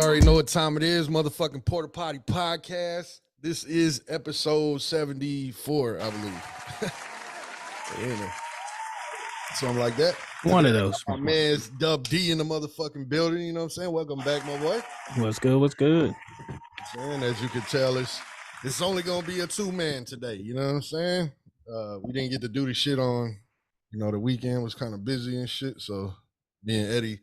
already know what time it is, motherfucking Porta Poddy podcast. This is episode 74, I believe. Yeah. Something like that. One of those. My man's Dub D in the motherfucking building, you know what I'm saying? Welcome back, my boy. What's good? What's good? And as you can tell, it's only gonna be a two-man today, you know what I'm saying? We didn't get to do the shit on, the weekend was kind of busy and shit, so me and Eddie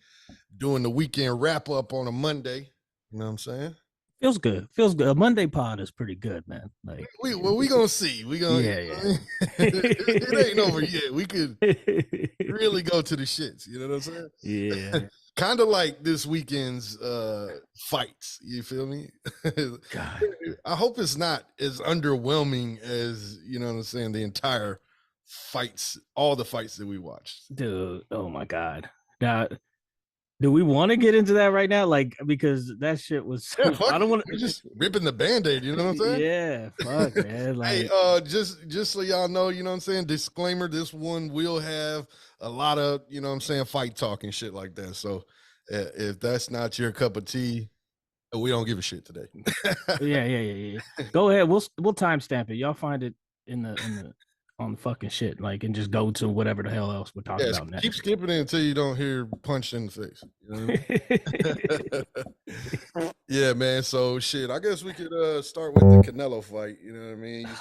doing the weekend wrap up on a Monday. You know what I'm saying? Feels good. Feels good. A Monday pod is pretty good, man. Like we gonna see. We gonna it ain't over yet. We could really go to the shits. You know what I'm saying? Yeah. Kind of like this weekend's fights. You feel me? God. I hope it's not as underwhelming as, you know what I'm saying, the entire fights, all the fights that we watched. Dude, oh my God. God. Do we want to get into that right now? Like, because that shit was I don't want to just ripping the band-aid, you know what I'm saying? Yeah, fuck, man. Like, hey, just so y'all know, you know what I'm saying? Disclaimer, this one will have a lot of, you know what I'm saying, fight talk and shit like that. So if that's not your cup of tea, we don't give a shit today. yeah. Go ahead. We'll timestamp it. Y'all find it in the on the fucking shit, like, and just go to whatever the hell else we're talking about next. Keep skipping it until you don't hear punched in the face. You know what I mean? Yeah, man. So shit, I guess we could start with the Canelo fight. You know what I mean? You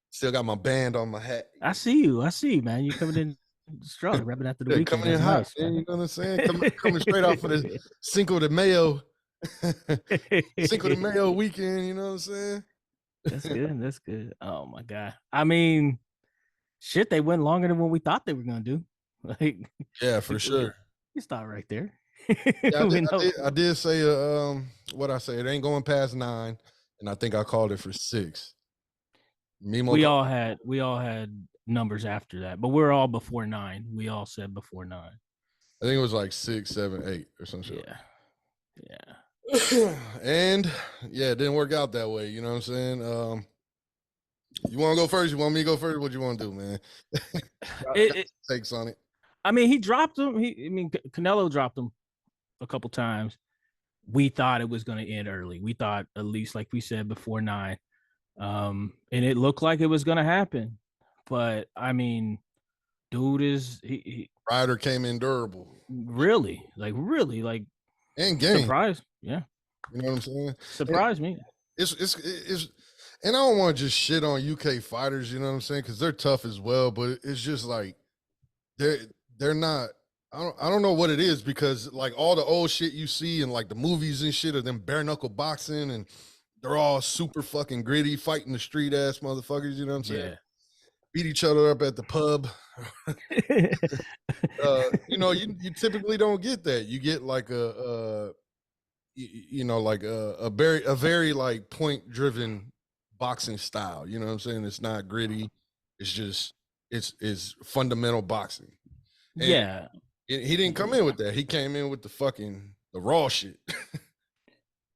still got my band on my hat. I see you, man. You coming in strong, rapping after the weekend. Coming in hot, nice, man. You know what I'm saying? Coming straight off of the Cinco de Mayo. Cinco de Mayo weekend, you know what I'm saying? That's good. That's good. Oh my God. I mean, shit, they went longer than what we thought they were gonna do. Like, yeah, for sure. You start right there. Yeah, I did say what I say. It ain't going past 9, and I think I called it for 6. We all had numbers after that, but we're all before 9. We all said before 9. I think it was like 6, 7, 8 or some shit. Yeah. And yeah, it didn't work out that way. You know what I'm saying? You want to go first? You want me to go first? What you want to do, man? Takes on it. I mean, he dropped him. Canelo dropped him a couple times. We thought it was going to end early. We thought, at least, like we said, before 9. And it looked like it was going to happen. But I mean, dude Ryder came in durable. Really, and game. Surprised. Yeah. You know what I'm saying? Surprised me. It's and I don't want to just shit on UK fighters, you know what I'm saying? Because they're tough as well, but it's just like they're not. I don't know what it is, because like all the old shit you see in like the movies and shit of them bare knuckle boxing, and they're all super fucking gritty, fighting the street ass motherfuckers. You know what I'm saying? Yeah. Beat each other up at the pub. You typically don't get that. You get like a very like point driven boxing style. You know what I'm saying? It's not gritty. It's just it's fundamental boxing. And yeah. He didn't come in with that. He came in with the raw shit.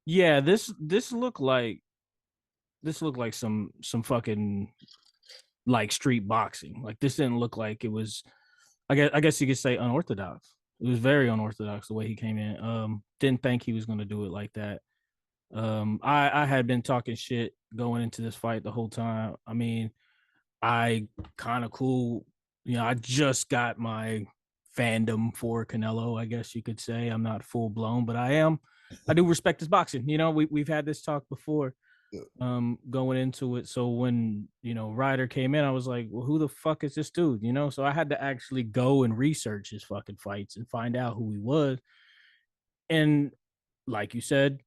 Yeah, this looked like some fucking like street boxing. Like, this didn't look like it was, I guess you could say, unorthodox. It was very unorthodox the way he came in. Didn't think he was going to do it like that. I had been talking shit going into this fight the whole time. I mean, I kind of cool. I just got my fandom for Canelo, I guess you could say. I'm not full blown, but I do respect his boxing. We've had this talk before. Going into it. So when Ryder came in, I was like, well, who the fuck is this dude? So I had to actually go and research his fucking fights and find out who he was. And like you said,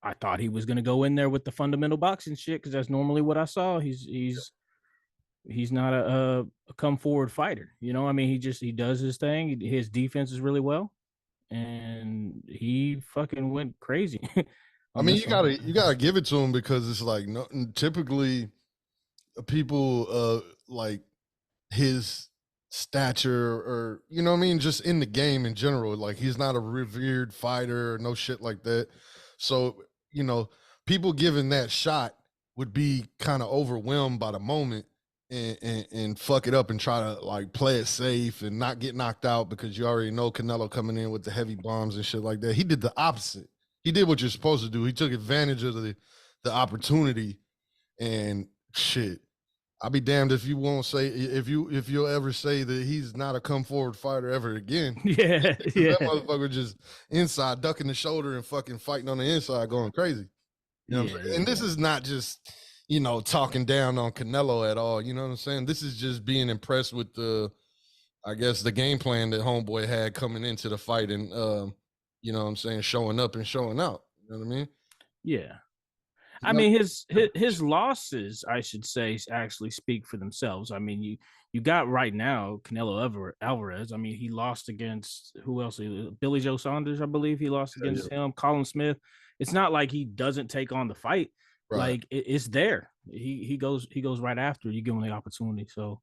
I thought he was gonna go in there with the fundamental boxing shit, because that's normally what I saw. He's not a come forward fighter. I mean, he does his thing. His defense is really well, and he fucking went crazy. I mean, you gotta give it to him, because it's like typically people like his stature, or you know what I mean, just in the game in general, like he's not a revered fighter or no shit like that. So people giving that shot would be kind of overwhelmed by the moment and fuck it up and try to like play it safe and not get knocked out, because you already know Canelo coming in with the heavy bombs and shit like that. He did the opposite. he did what you're supposed to do. He took advantage of the opportunity, and shit. I'll be damned if you won't say if you'll ever say that he's not a come forward fighter ever again. Yeah, Because yeah, that motherfucker just inside ducking the shoulder and fucking fighting on the inside, going crazy. You know what I'm yeah, saying? And this yeah. is not just talking down on Canelo at all. You know what I'm saying? This is just being impressed with I guess the game plan that Homeboy had coming into the fight, and you know what I'm saying, showing up and showing out. You know what I mean? Yeah. He I never- mean, his losses, I should say, actually speak for themselves. I mean, you got right now Canelo Alvarez. I mean, he lost against who else? Billy Joe Saunders, I believe he lost yeah, against him. Colin Smith. It's not like he doesn't take on the fight. right. Like it's there. He goes right after you give him the opportunity. So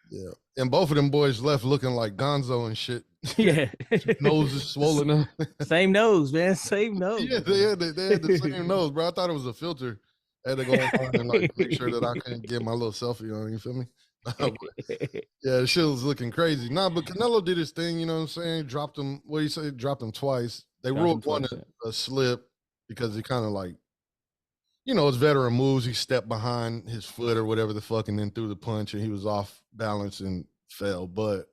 Yeah. And both of them boys left looking like Gonzo and shit. yeah, Nose is swollen up. same nose, man. Same nose. Yeah, they had the same nose, bro. I thought it was a filter. I had to go online and like make sure that I couldn't get my little selfie on. You feel me? Yeah, the shit was looking crazy. Nah, but Canelo did his thing. You know what I'm saying? Dropped him. What do you say? Dropped him twice. They Dropped him ruled one twice. a slip because he kind of like, his veteran moves. He stepped behind his foot or whatever the fuck, and then threw the punch, and he was off balance and fell. But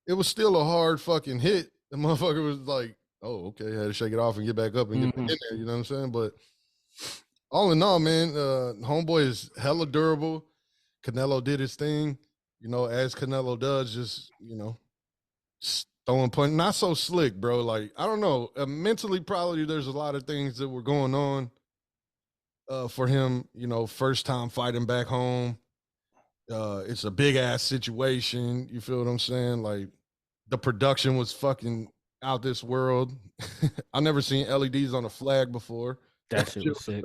it was still a hard fucking hit. The motherfucker was like, oh, okay, I had to shake it off and get back up and get back in there. You know what I'm saying? But all in all, man, Homeboy is hella durable. Canelo did his thing, as Canelo does, just, throwing punch. Not so slick, bro. Like, I don't know. Mentally, probably there's a lot of things that were going on for him, first time fighting back home. It's a big ass situation. You feel what I'm saying? Like, the production was fucking out this world. I never seen LEDs on a flag before. That shit was sick.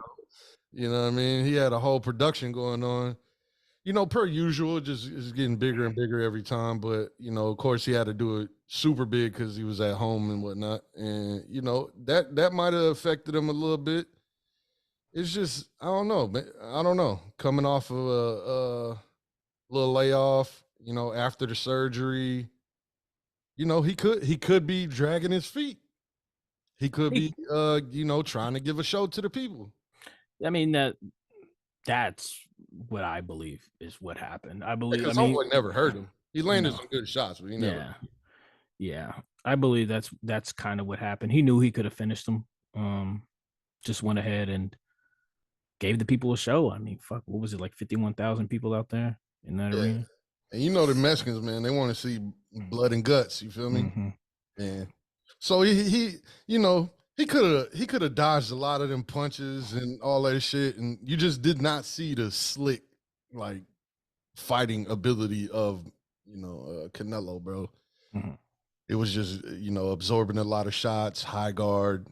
You know what I mean? He had a whole production going on. Per usual, just is getting bigger and bigger every time. But of course, he had to do it super big because he was at home and whatnot. And that might have affected him a little bit. It's just I don't know, man. I don't know. Coming off of a little layoff, after the surgery, he could be dragging his feet. He could be, trying to give a show to the people. I mean that's what I believe is what happened. I believe. Because I mean, Homeboy never hurt him. He landed some good shots, but he never. Yeah, yeah. I believe that's kind of what happened. He knew he could have finished him. Just went ahead and gave the people a show. I mean, fuck, what was it, like 51,000 people out there in that arena? And the Mexicans, man, they want to see blood and guts. You feel me? Mm-hmm. And so he could have dodged a lot of them punches and all that shit, and you just did not see the slick like fighting ability of Canelo, bro. Mm-hmm. It was just absorbing a lot of shots, high guard.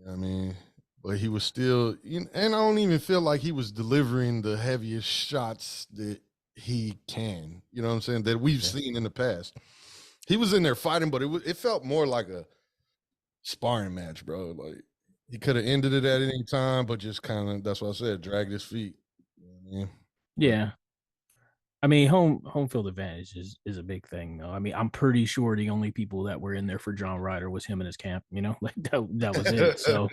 I mean, but he was still, and I don't even feel like he was delivering the heaviest shots that he can. You know what I'm saying? That we've seen in the past. He was in there fighting, but it felt more like a sparring match, bro. Like he could have ended it at any time, but just kind of, that's what I said, dragged his feet. You know what I mean? Yeah. I mean, home field advantage is a big thing, though. I mean, I'm pretty sure the only people that were in there for John Ryder was him and his camp. Like that was it. So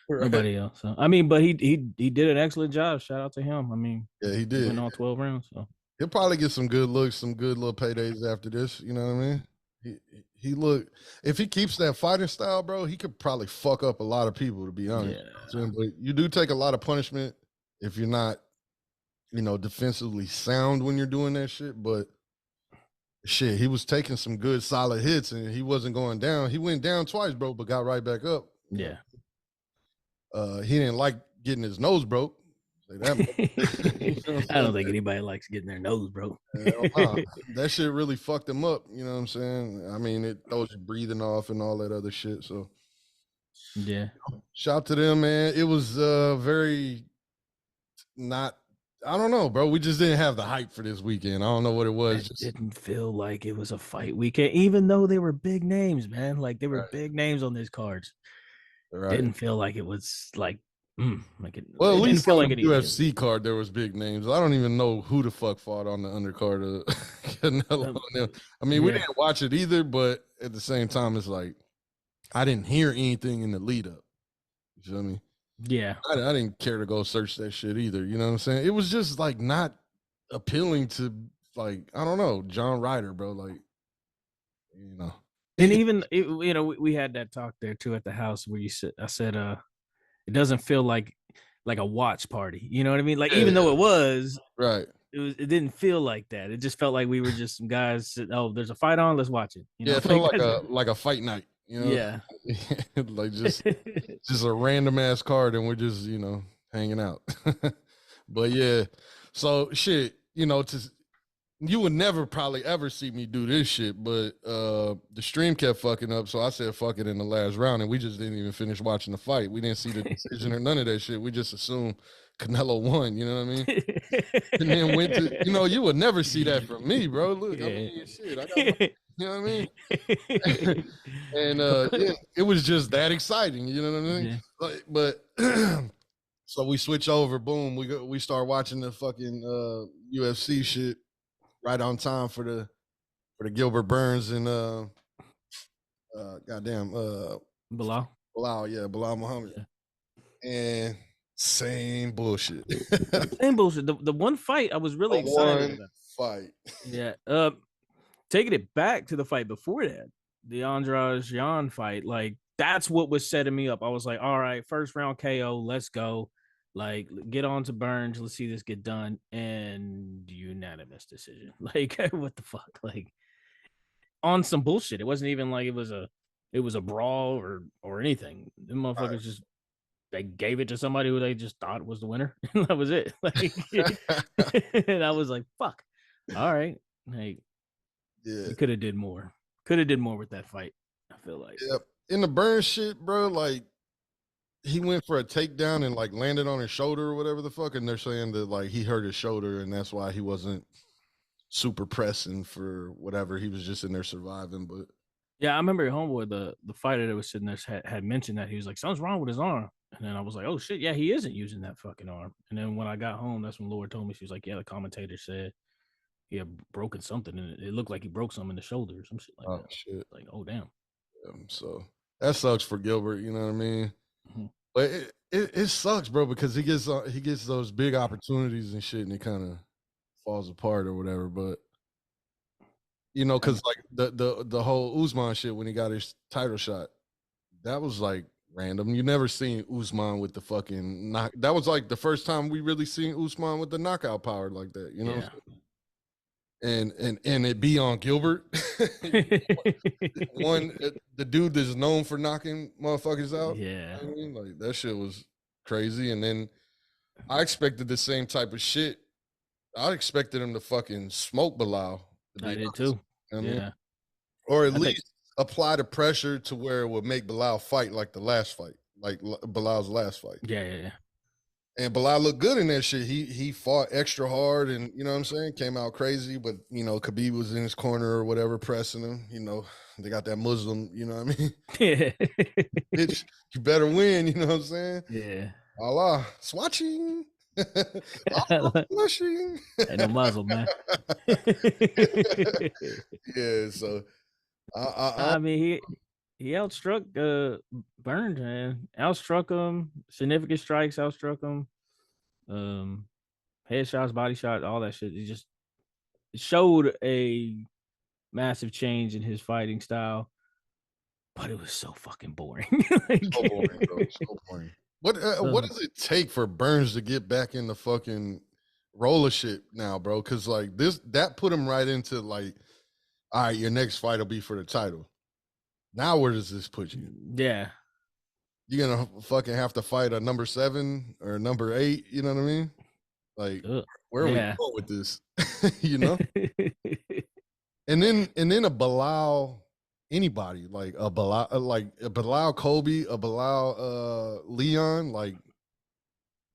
right. Nobody else. So, I mean, but he did an excellent job. Shout out to him. I mean, yeah, he did. He went all 12 rounds. So he'll probably get some good looks, some good little paydays after this. You know what I mean? He look, if he keeps that fighting style, bro, he could probably fuck up a lot of people, to be honest. Yeah. But you do take a lot of punishment if you're not, defensively sound when you're doing that shit. But shit, he was taking some good solid hits and he wasn't going down. He went down twice, bro, but got right back up. Yeah. He didn't like getting his nose broke. That I don't think anybody likes getting their nose broke. That shit really fucked him up. You know what I'm saying? I mean, it throws you breathing off and all that other shit. So yeah, shout to them, man. It was very not. I don't know, bro. We just didn't have the hype for this weekend. I don't know what it was. It didn't feel like it was a fight weekend, even though they were big names, man. Like they were big names on these cards. Right. Didn't feel like it was like. Well, at least on the UFC card, there was big names. I don't even know who the fuck fought on the undercard of Canelo. I mean, we didn't watch it either, but at the same time, it's like I didn't hear anything in the lead up. You feel me? Yeah. I didn't care to go search that shit either. You know what I'm saying? It was just like not appealing to like I don't know John Ryder, bro. Like you know, And even we had that talk there too at the house where I said it doesn't feel like a watch party. You know what I mean? Like even though yeah, it was, right. it didn't feel like that. It just felt like we were just some guys. Oh, there's a fight on. Let's watch it. You Yeah, know, it felt like that's like a fight night. You know, yeah. like just a random ass card, and we're just hanging out. But yeah, so shit, you would never probably ever see me do this shit, but the stream kept fucking up, so I said fuck it in the last round, and we just didn't even finish watching the fight. We didn't see the decision or none of that shit. We just assumed Canelo won, you know what I mean? And then went to, you would never see that from me, bro. Look, I mean, shit, I got my, you know what I mean? And yeah, it was just that exciting, you know what I mean? Yeah. But so we switch over, boom, we start watching the fucking UFC shit right on time for the Gilbert Burns and goddamn Bilal. Bilal Muhammad. Yeah. And same bullshit. Same bullshit. The one fight I was really excited about. Fight. Yeah. Taking it back to the fight before that, the Andrade Jan fight, like that's what was setting me up. I was like, all right, first round KO, let's go. Like, get on to Burns. Let's see this get done. And unanimous decision. Like, what the fuck? Like, on some bullshit. It wasn't even like it was a brawl or anything. The motherfuckers just they gave it to somebody who they just thought was the winner. And that was it. Like, and I was like, fuck. All right. Hey, yeah. you could have did more. Could have did more with that fight. I feel like. Yep. In the Burns shit, bro, like he went for a takedown and like landed on his shoulder or whatever the fuck, and they're saying that like he hurt his shoulder and that's why he wasn't super pressing for whatever. He was just in there surviving. But yeah, I remember your homeboy, the fighter that was sitting there had mentioned that he was like, something's wrong with his arm. And then I was like, oh shit, yeah, he isn't using that fucking arm. And then when I got home, that's when Laura told me, she was like, yeah, the commentator said he had broken something and it looked like he broke something in the shoulder or some shit like that. Shit. Like, oh damn. So that sucks for Gilbert, you know what I mean? Mm-hmm. But it sucks, bro, because he gets those big opportunities and shit, and it kind of falls apart or whatever. But because like the whole Usman shit when he got his title shot, that was like random. You never seen Usman with the fucking knock. That was like the first time we really seen Usman with the knockout power like that, you know. Yeah. And it be on Gilbert, the dude that's known for knocking motherfuckers out. Yeah, you know I mean, like that shit was crazy. And then I expected the same type of shit. I expected him to fucking smoke Bilal. I did too. You know yeah, I mean? Or at least apply the pressure to where it would make Bilal fight like the last fight, like Bilal's last fight. Yeah. And Bilal looked good in that shit. He fought extra hard and, you know what I'm saying, came out crazy. But, Khabib was in his corner or whatever, pressing him. They got that Muslim, you know what I mean? Yeah. Bitch, you better win, you know what I'm saying? Yeah. Allah, swatching. Allah, flushing. Ain't no muzzle, man. Yeah, so. I mean, he outstruck Burns, man. Outstruck him, significant strikes, outstruck him. Headshots, body shots, all that shit. It just showed a massive change in his fighting style, but it was so fucking boring. Like, so boring, bro. So boring. What does it take for Burns to get back in the fucking roller shit now, bro? Because like that put him right into like, all right, your next fight will be for the title. Now where does this put you? Yeah. You're gonna fucking have to fight a number 7 or a number 8, you know what I mean? Like, where are we going with this? And then a Bilal, anybody, like a Bilal Kobe, a Bilal Leon, like,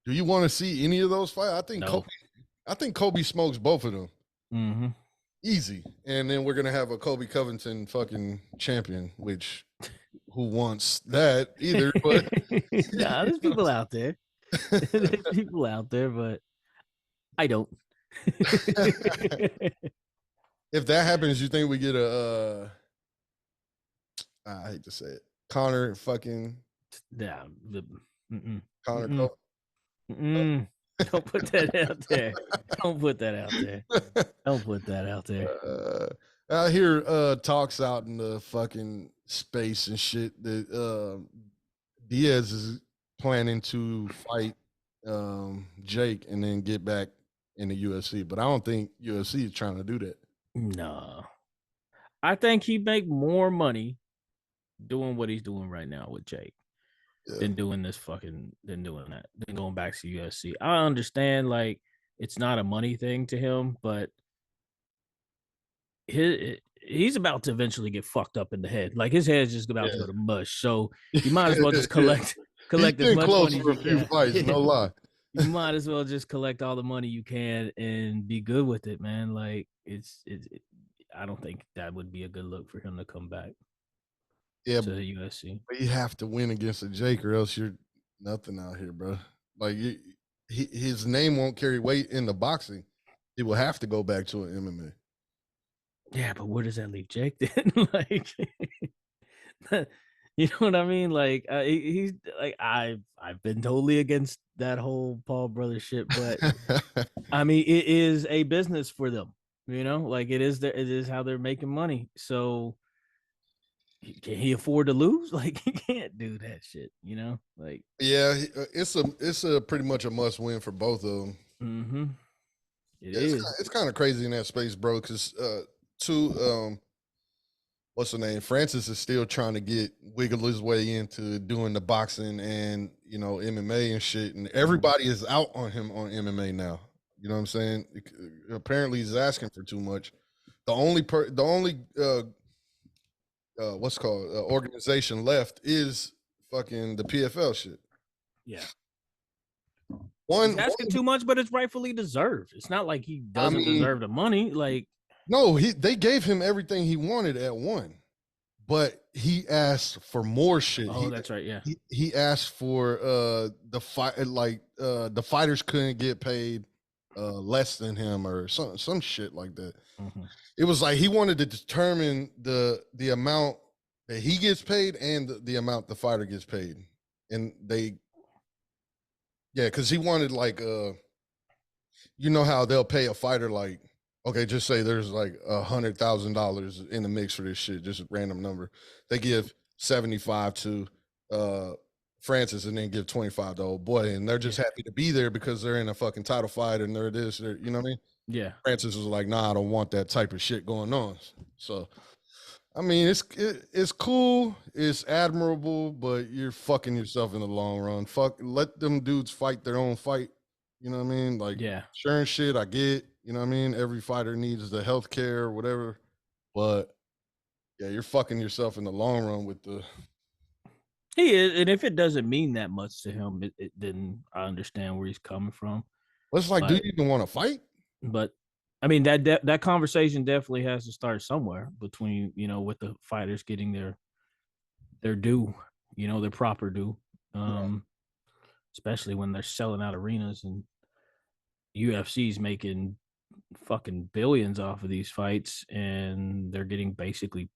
do you want to see any of those fights? I think Kobe smokes both of them. Mm-hmm. Easy. And then we're gonna have a Kobe Covington fucking champion, which who wants that either? But nah, there's people out there. There's people out there, but I don't. If that happens, you think we get a I hate to say it, Connor fucking Connor Mm-mm. Cole. Mm-mm. Don't put that out there. Don't put that out there. Don't put that out there. I hear talks out in the fucking space and shit that Diaz is planning to fight Jake and then get back in the UFC, but I don't think UFC is trying to do that. No. I think he'd make more money doing what he's doing right now with Jake Yeah. than doing that, than going back to UFC. I understand like it's not a money thing to him, but he's about to eventually get fucked up in the head. Like his head's just about to Yeah. go to mush. So you might as well just collect He's collect as been much close money as for a you few can. fights, no lie. You might as well just collect all the money you can and be good with it, man. Like I don't think that would be a good look for him to come back Yeah, to the UFC. but you have to win against a Jake, or else you're nothing out here, bro. Like his name won't carry weight in the boxing. He will have to go back to an MMA. Yeah, but where does that leave Jake then? Like, you know what I mean? Like, he's like I've been totally against that whole Paul brother shit, but I mean, it is a business for them. You know, like it is how they're making money. So can he afford to lose? Like he can't do that shit. You know, like Yeah, it's a pretty much a must win for both of them. mm-hmm, it Yeah, is. it's kind of crazy in that space, bro. Because two what's the name? Francis is still trying to wiggle his way into doing the boxing and MMA and shit, and everybody is out on him on MMA now. You know what I'm saying? Apparently, he's asking for too much. The only what's called organization left is fucking the PFL shit. Yeah. He's One, asking too much, but it's rightfully deserved. It's not like he I doesn't mean, deserve the money. Like, no, they gave him everything he wanted at one, but he asked for more shit. oh, that's right. Yeah. He asked for the fight, like the fighters couldn't get paid less than him or some shit like that. Mm-hmm. It was like he wanted to determine the amount that he gets paid and the amount the fighter gets paid, and because he wanted like you know how they'll pay a fighter like, okay, just say there's like $100,000 in the mix for this shit, just a random number. They give 75 to Francis and then give 25 to old boy, and they're just happy to be there because they're in a fucking title fight and they're this, you know what I mean? Yeah. Francis was like, nah, I don't want that type of shit going on. So I mean, it's cool, it's admirable, but you're fucking yourself in the long run. Let them dudes fight their own fight. You know what I mean? Like Yeah. insurance shit, I get. You know what I mean? Every fighter needs the health care or whatever, but yeah, you're fucking yourself in the long run with the. He is, and if it doesn't mean that much to him, then I understand where he's coming from. It's like, do you But even want to fight? but I mean that conversation definitely has to start somewhere between with the fighters getting their due, their proper due. Um, Especially when they're selling out arenas and UFC's making fucking billions off of these fights and they're getting basically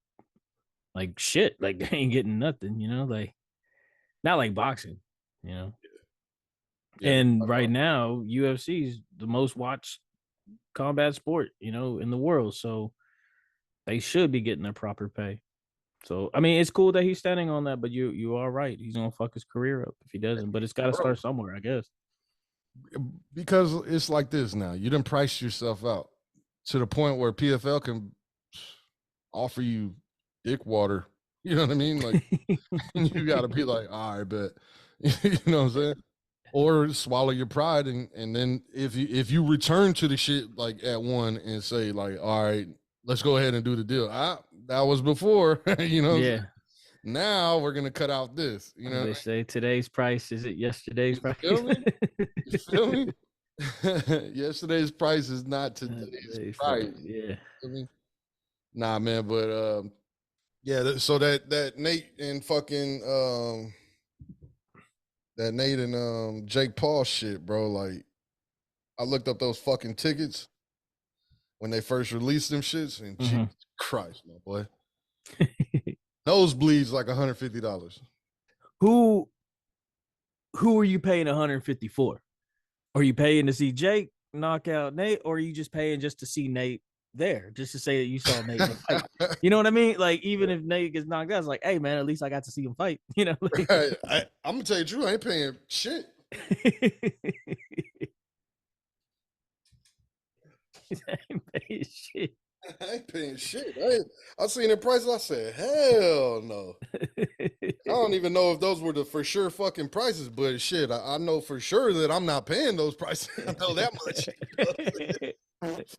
like shit. Like they ain't getting nothing, like not like boxing, you know. Yeah, And right now, UFC is the most watched combat sport, in the world. So they should be getting their proper pay. So I mean, it's cool that he's standing on that, but you are right. He's gonna fuck his career up if he doesn't. But it's got to bro, start somewhere, I guess. because it's like this now. You didn't price yourself out to the point where PFL can offer you dick water. You know what I mean? Like you got to be like, all right, bet. You know what I'm saying? Or swallow your pride, and then if you return to the shit like at one and say like, all right, let's go ahead and do the deal. That was before, you know. Yeah, Now we're gonna cut out this. You as know, they say, today's price is it yesterday's you price? feel me? You feel me? Yesterday's price is not today's price. Yeah. You feel me? Nah, man, but yeah. So that Nate and fucking that Nate and Jake Paul shit, bro. Like, I looked up those fucking tickets when they first released them shits, and Mm-hmm. Jesus Christ, my boy, nosebleeds like $150. Who who are you paying 150 for? Are you paying to see Jake knock out Nate, or are you just paying just to see Nate there, just to say that you saw Nate in a fight? You know what I mean? Like, even if Nate gets knocked out, it's like, hey man, at least I got to see him fight. You know, like, Right. I'm gonna tell you the truth. I ain't paying shit. I ain't paying shit. I ain't paying shit. I seen the prices. I said, hell no. I don't even know if those were the for sure fucking prices, but shit, I know for sure that I'm not paying those prices. I know that much.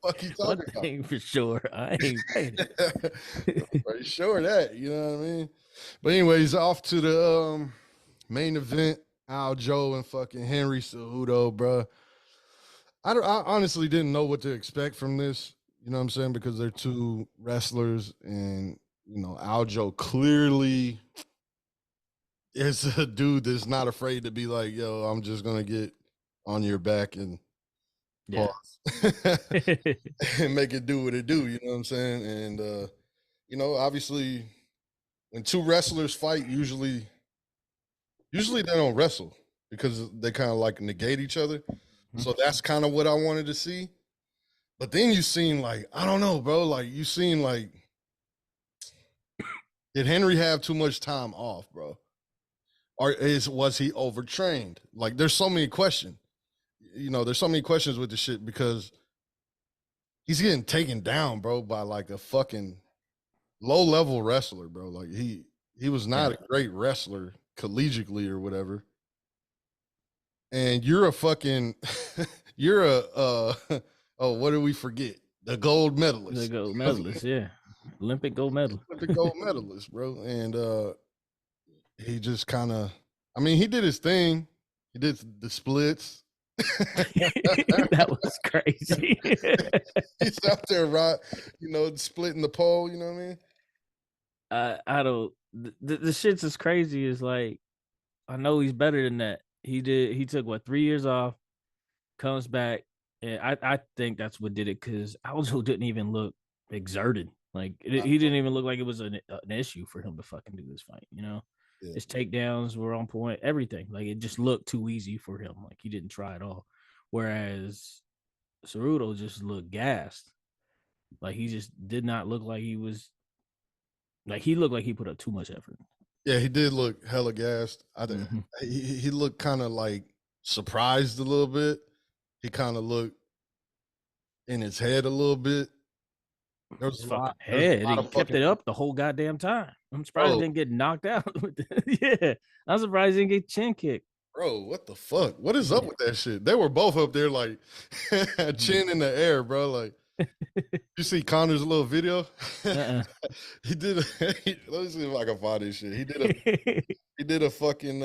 Fuck you One talking thing for sure, I ain't paying it. Pretty sure that, you know what I mean? But anyways, off to the main event. Aljo and fucking Henry Cejudo, bro. I honestly didn't know what to expect from this. You know what I'm saying? Because they're two wrestlers, and Aljo clearly is a dude that's not afraid to be like, "Yo, I'm just gonna get on your back and pause and make it do what it do." You know what I'm saying? And obviously, when two wrestlers fight, usually they don't wrestle because they kind of like negate each other. So that's kind of what I wanted to see. But then you seen like, I don't know, bro. Like you seen like, did Henry have too much time off, bro? Or was he overtrained? Like there's so many questions. There's so many questions with the shit because he's getting taken down, bro, by like a fucking low level wrestler, bro. Like he was not a great wrestler collegiately or whatever. And you're a fucking you're a oh, what did we forget? The gold medalist. The gold medalist, yeah. Olympic gold medal. The gold medalist, bro. And he just kind of, I mean, he did his thing. He did the splits. That was crazy. He's out there, right? Splitting the pole. You know what I mean? I don't. The shits is crazy. Is like, I know he's better than that. He took what 3 years off, comes back, and I think that's what did it because Aljo didn't even look exerted. Like he didn't even look like it was an issue for him to fucking do this fight. His takedowns were on point. Everything, like, it just looked too easy for him. Like he didn't try at all. Whereas Cejudo just looked gassed. Like he just did not look like he was. Like he looked like he put up too much effort. Yeah, he did look hella gassed. I think he looked kind of like surprised a little bit. He kind of looked in his head a little bit. There was his fucking head. He kept it up the whole goddamn time. I'm surprised he didn't get knocked out. Yeah, I'm surprised he didn't get chin kicked. Bro, what the fuck? What is up with that shit? They were both up there like chin in the air, bro. Like, you see Connor's little video? He did. Let me see if I can find this shit. He did a fucking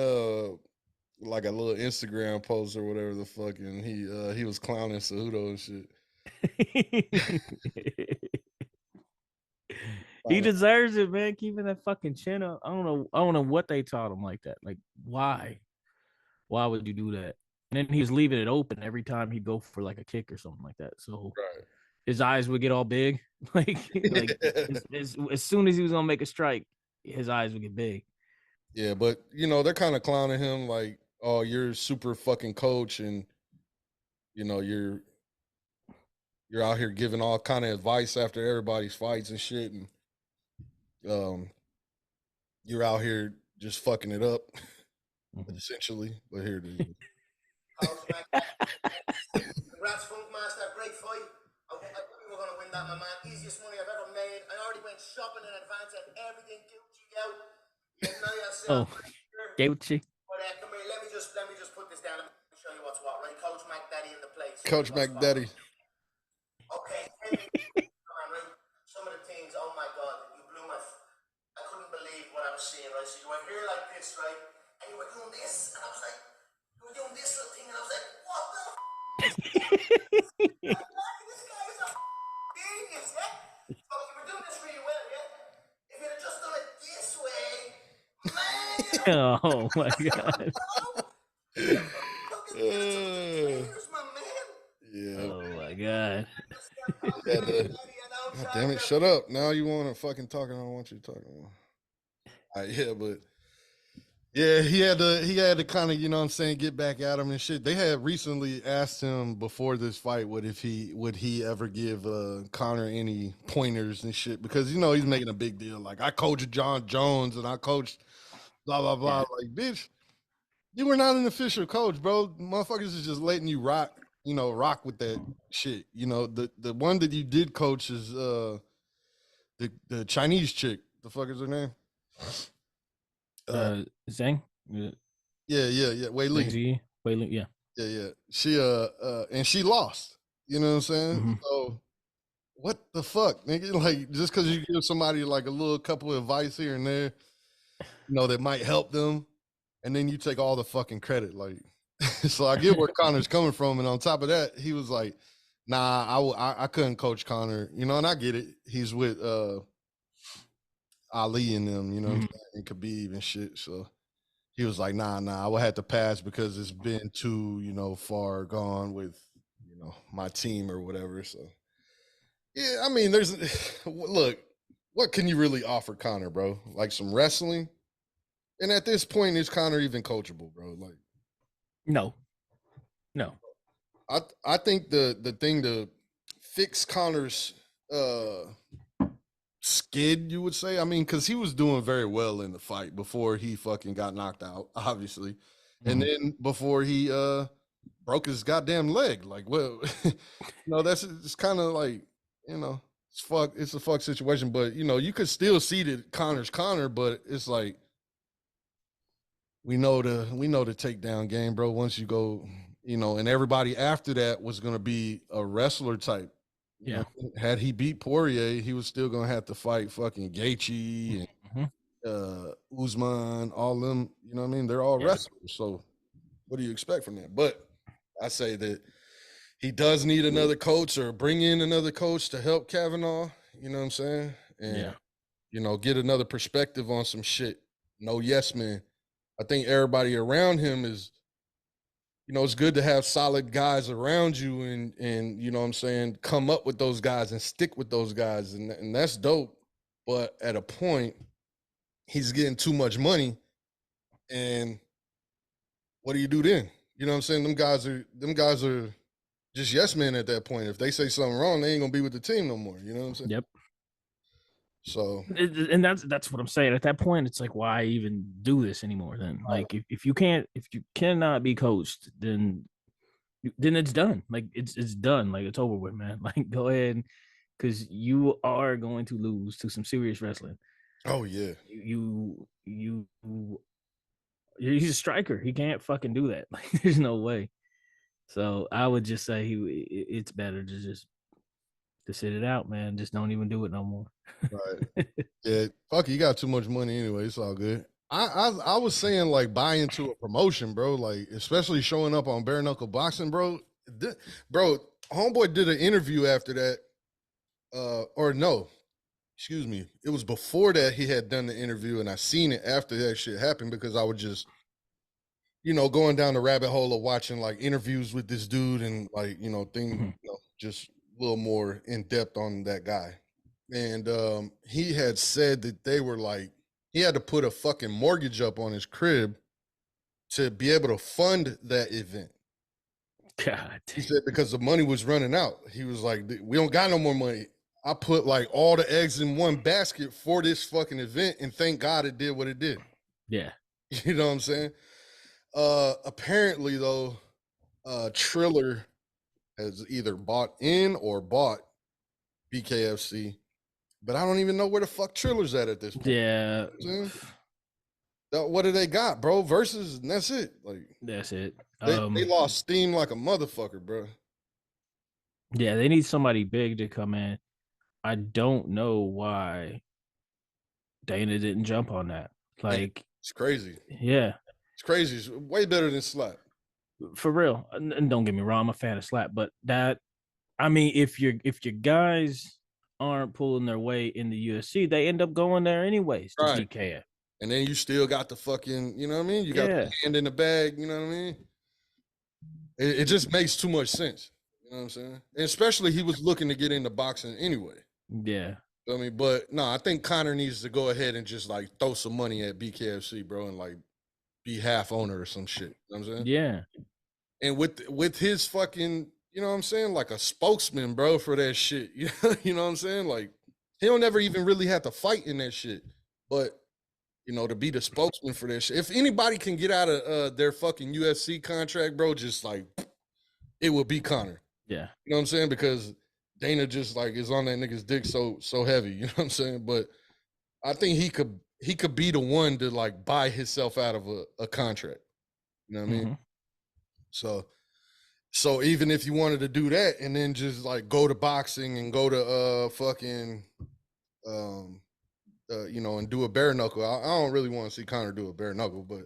like a little Instagram post or whatever the fuck, and he was clowning Cejudo and shit. He deserves it, man. Keeping that fucking chin up. I don't know what they taught him like that. Like, why? Why would you do that? And then he was leaving it open every time he'd go for like a kick or something like that. So his eyes would get all big. like as soon as he was gonna make a strike, his eyes would get big. Yeah, but they're kind of clowning him like, oh, you're super fucking coach, and you're out here giving all kind of advice after everybody's fights and shit, and you're out here just fucking it up, essentially. But here it is. Congrats, Funkmaster, great fight. I thought we were going to win that, my man. Easiest money I've ever made. I already went shopping in advance and everything. Gucci out. You know yourself. Gucci. But come here, let me just put this down and show you what's what. Right, Coach McDaddy in the place. Coach McDaddy. Okay. Some of the things, oh my God, you blew my. I couldn't believe what I was seeing, right? So you were here like this, right? And you were doing this, and I was like, you were doing this little thing, and I was like, what the this guy is a genius, yeah? So you were doing this really well, yeah? If you'd have just done it this way, man. Oh my God. Yeah. Oh my God. God damn it! Shut up! Now you want to fucking talk, and I don't want you to talk anymore. Yeah, but Yeah, he had to kind of, you know what I'm saying, get back at him and shit. They had recently asked him before this fight would he ever give Connor any pointers and shit, because you know he's making a big deal. Like, I coached John Jones and I coached blah blah blah. Yeah. Like, bitch, you were not an official coach, bro. Motherfuckers is just letting you rock, rock with that shit. You know, the one that you did coach is the Chinese chick. The fuck is her name? Zhang. Yeah. Wei Li. Zhang Ziyi? Wei Li, yeah. Yeah. She and she lost. You know what I'm saying? Mhm. So what the fuck, nigga? Like, just because you give somebody like a little couple of advice here and there, that might help them, and then you take all the fucking credit. Like, so I get where Connor's coming from, and on top of that, he was like, "Nah, I couldn't coach Connor," and I get it. He's with Ali and them, what I'm saying, and Khabib and shit. So he was like, nah, I would have to pass because it's been too, far gone with, my team or whatever. So yeah, I mean, there's look, what can you really offer Connor, bro? Like some wrestling? And at this point, is Connor even coachable, bro? Like, No. I think the thing to fix Connor's skid, you would say, I mean, because he was doing very well in the fight before he fucking got knocked out, obviously, and then before he broke his goddamn leg. Like, well, that's it's kind of like, it's a fuck situation, but you could still see that Connor's Connor, but it's like we know the takedown game, bro. Once you go, and everybody after that was gonna be a wrestler type. Yeah. Had he beat Poirier, he was still gonna have to fight fucking Gaethje and Usman, all them. You know what I mean? They're all wrestlers. So what do you expect from that? But I say that he does need another coach, or bring in another coach to help Kavanaugh. You know what I'm saying? And get another perspective on some shit. No yes man. I think everybody around him is, it's good to have solid guys around you, and you know what I'm saying, come up with those guys and stick with those guys, and that's dope. But at a point, he's getting too much money, and what do you do then? You know what I'm saying? Them guys are just yes men at that point. If they say something wrong, they ain't gonna be with the team no more. You know what I'm saying? Yep. So, and that's what I'm saying. At that point, it's like, why even do this anymore? Then, like, if you cannot be coached, then it's done. Like, it's done. Like, it's over with, man. Like, go ahead, because you are going to lose to some serious wrestling. Oh yeah, he's a striker. He can't fucking do that. Like, there's no way. So I would just say it's better to sit it out, man. Just don't even do it no more. Right. Yeah, fuck it, you got too much money anyway. It's all good. I was saying, like, buy into a promotion, bro. Like, especially showing up on bare knuckle boxing, bro. Bro, homeboy did an interview after that. Or no, excuse me. It was before that he had done the interview, and I seen it after that shit happened, because I would just, going down the rabbit hole of watching like interviews with this dude, and like, just a little more in depth on that guy. And he had said that they were like, he had to put a fucking mortgage up on his crib to be able to fund that event. God. He said because the money was running out. He was like, we don't got no more money. I put like all the eggs in one basket for this fucking event, and thank God it did what it did. Yeah. You know what I'm saying? Apparently though, Triller has either bought in or bought BKFC, but I don't even know where the fuck Triller's at this point. Yeah. You know what do they got, bro? Versus, and that's it. Like, that's it. They lost steam like a motherfucker, bro. Yeah, they need somebody big to come in. I don't know why Dana didn't jump on that. Like, man, it's crazy. Yeah. It's crazy. It's way better than Slap. For real. And don't get me wrong, I'm a fan of Slap, but that, I mean, if your guys aren't pulling their weight in the UFC, they end up going there anyways to beat KF. And then you still got the fucking, you know what I mean? You got the hand in the bag, you know what I mean? It just makes too much sense. You know what I'm saying? And especially he was looking to get into boxing anyway. Yeah. I mean, but no, I think Connor needs to go ahead and just like throw some money at BKFC, bro, and like be half owner or some shit. You know what I'm saying? Yeah. And with his fucking, you know what I'm saying, like a spokesman, bro, for that shit. You know what I'm saying? Like he don't ever even really have to fight in that shit, but you know, to be the spokesman for that shit. If anybody can get out of their fucking UFC contract, bro, just like it would be Conor. Yeah. You know what I'm saying? Because Dana just like is on that nigga's dick so heavy. You know what I'm saying? But I think he could be the one to like buy himself out of a contract. You know what I mean? So even if you wanted to do that and then just like go to boxing and go to fucking you know, and do a bare knuckle. I don't really want to see Conor do a bare knuckle, but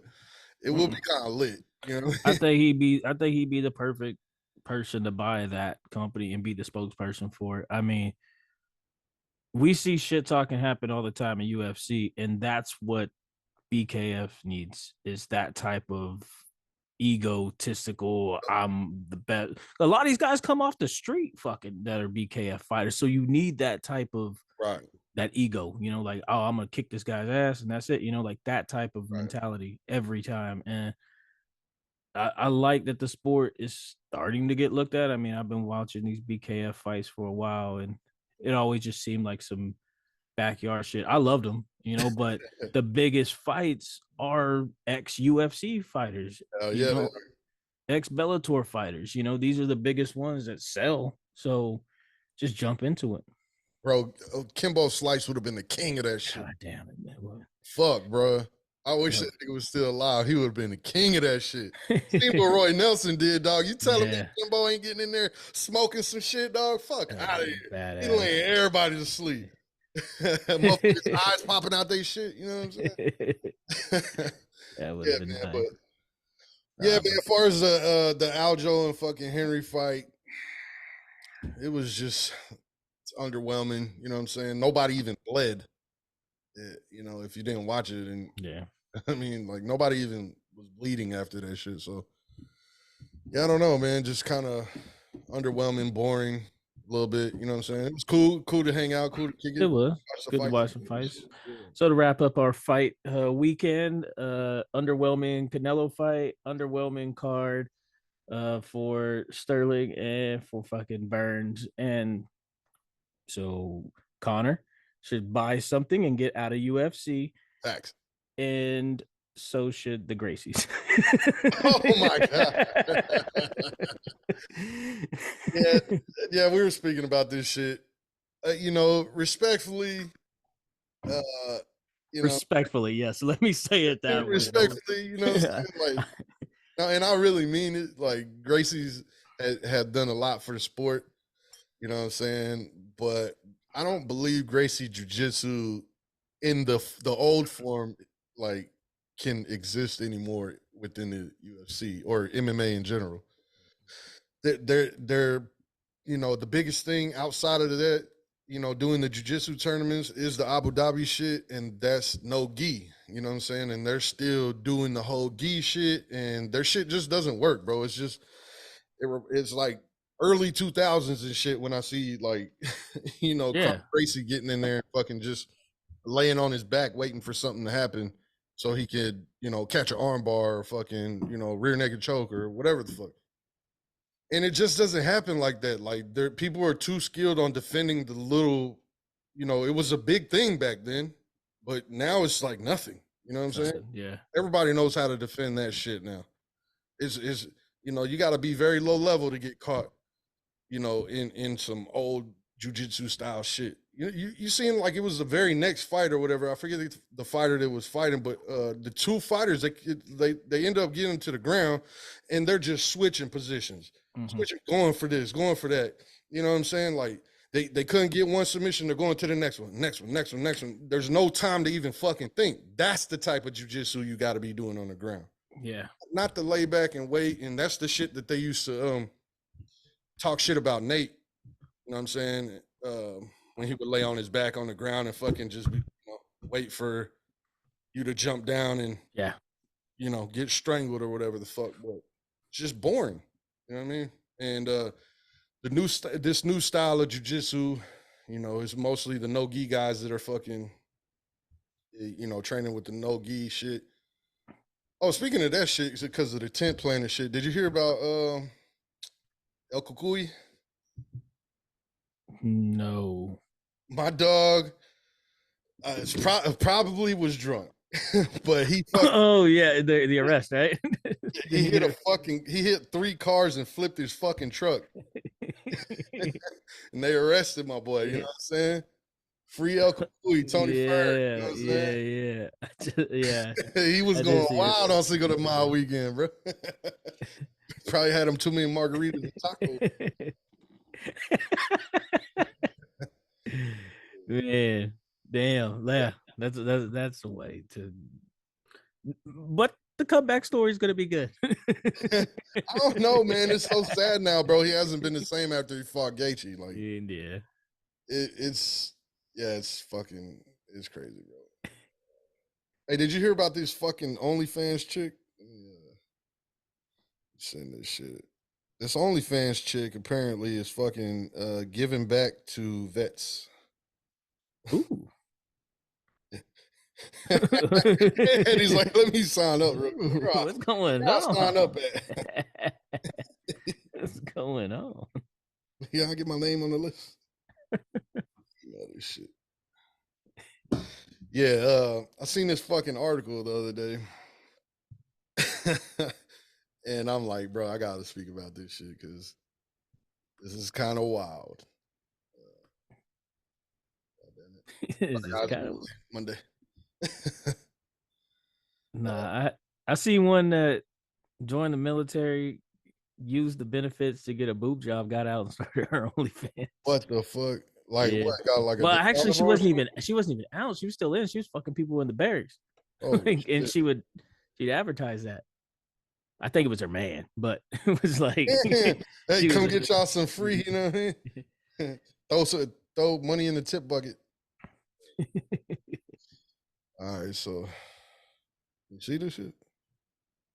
it will be kind of lit. You know, I think he'd be the perfect person to buy that company and be the spokesperson for it. I mean, we see shit talking happen all the time in UFC, and that's what BKF needs is that type of egotistical. I'm the best. A lot of these guys come off the street fucking that are BKF fighters, so you need that type of right. That ego, you know, like, oh, I'm gonna kick this guy's ass and that's it, you know, like that type of mentality every time. And I like that the sport is starting to get looked at. I mean, I've been watching these BKF fights for a while, and it always just seemed like some backyard shit. I loved them, you know, but the biggest fights are ex UFC fighters, you know, ex Bellator fighters. You know, these are the biggest ones that sell. So just jump into it. Bro, Kimbo Slice would have been the king of that shit. God damn it, man. Fuck, bro. I wish that nigga was still alive. He would have been the king of that shit. See what Roy Nelson did, dog. You telling me Kimbo ain't getting in there smoking some shit, dog? Fuck out of here. Badass. He laying everybody to sleep. Motherfuckers' eyes popping out they shit. You know what I'm saying? That would have been man, nice. But yeah, man. As far as the Aljo and fucking Henry fight, it was just underwhelming. You know what I'm saying? Nobody even bled. You know, if you didn't watch it, and I mean, like nobody even was bleeding after that shit. So yeah, I don't know, man. Just kind of underwhelming, boring, a little bit. You know what I'm saying? It was cool to hang out, cool to kick it. It was good to watch some fights. So to wrap up our fight weekend, underwhelming Canelo fight, underwhelming card for Sterling and for fucking Burns, and so Conor should buy something and get out of UFC. Facts. And so should the Gracies. Oh my god. yeah, we were speaking about this shit. You know, respectfully, respectfully, yes. Let me say it that way. Respectfully, you know, like, and I really mean it. Like Gracie's had done a lot for the sport. You know what I'm saying? But I don't believe Gracie Jiu-Jitsu in the old form like can exist anymore within the UFC or MMA in general. They're you know, the biggest thing outside of that, you know, doing the jiu-jitsu tournaments is the Abu Dhabi shit, and that's no gi. You know what I'm saying? And they're still doing the whole gi shit, and their shit just doesn't work, bro. It's just it's like early 2000s and shit when I see like you know Gracie getting in there and fucking just laying on his back waiting for something to happen so he could, you know, catch an armbar or fucking, you know, rear naked choke or whatever the fuck. And it just doesn't happen like that. Like people are too skilled on defending the little, you know, it was a big thing back then, but now it's like nothing. You know what I'm saying? Yeah. Everybody knows how to defend that shit now. It's you know, you got to be very low level to get caught, you know, in some old jiu-jitsu style shit. You seem like it was the very next fight or whatever. I forget the fighter that was fighting, but the two fighters, they end up getting to the ground and they're just switching positions, switching, going for this, going for that. You know what I'm saying? Like they couldn't get one submission, they're going to the next one. There's no time to even fucking think. That's the type of jiu-jitsu you got to be doing on the ground. Yeah. Not to lay back and wait. And that's the shit that they used to talk shit about Nate. You know what I'm saying? When he would lay on his back on the ground and fucking just wait for you to jump down and you know, get strangled or whatever the fuck. But it's just boring. You know what I mean? And this new style of jiu-jitsu, you know, is mostly the no-gi guys that are fucking, you know, training with the no-gi shit. Oh, speaking of that shit, because of the tent playing and shit, did you hear about El Cucuy? No. My dog probably was drunk, but he fucking Oh yeah, the arrest, right? he Didn't he hit get he hit 3 cars and flipped his fucking truck, and they arrested my boy. You know what I'm saying? Free El Cucuy, Tony Ferg. You know what I'm saying? Yeah. He was I did going see it. wild on Cinco de Mayo weekend, bro. Probably had him too many margaritas and tacos. Man, damn, yeah, that's the way to. But the comeback story is gonna be good. I don't know, man. It's so sad now, bro. He hasn't been the same after he fought Gaethje. Like, Yeah, it's it's crazy, bro. Hey, did you hear about this fucking OnlyFans chick? Send this shit. This OnlyFans chick apparently is fucking giving back to vets. ooh. And he's like, let me sign up real quick. What's going Where I on? sign up at? What's going on? Yeah, I get my name on the list. Other shit. Yeah, I seen this fucking article the other day. And I'm like, bro, I gotta speak about this shit because this is kind of wild. It's just kind of Monday. nah. I see one that joined the military, used the benefits to get a boob job, got out and started her OnlyFans. What the fuck? Like Yeah. what? Got like a well, actually, she wasn't even out. She was still in. She was fucking people in the barracks. Oh, and she'd advertise that. I think it was her man, but it was like, hey, come get y'all some free, you know what I mean? throw money in the tip bucket. All right, so you see this shit?